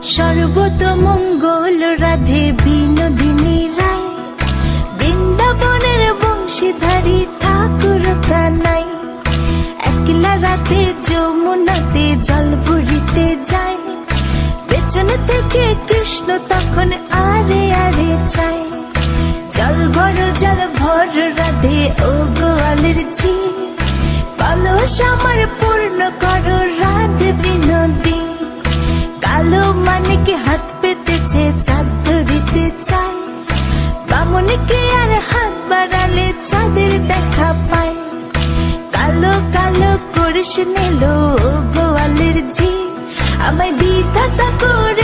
সর্বতমঙ্গল রাধে বিনোদিনী রায়, বৃন্দাবনের বংশীধারী ঠাকুর কানাই। একলা রাধে যমুনাতে জল ভরিতে যায়, পেছন থেকে কৃষ্ণ তখন আরে আরে চায়। জল ভর রাধে ও গোয়ালের ঝি, কলস আমার পূর্ণ করো রাধে বিনোদী। কালো মানিকে হাত পেতেছে চাঁদ ধরিতে চায়, বামুনিকে আর হাত বাড়ালে চাঁদের দেখা পায়। কালো কালো করিস নিল গোয়ালের ঝি, আমায় বিধাতা করে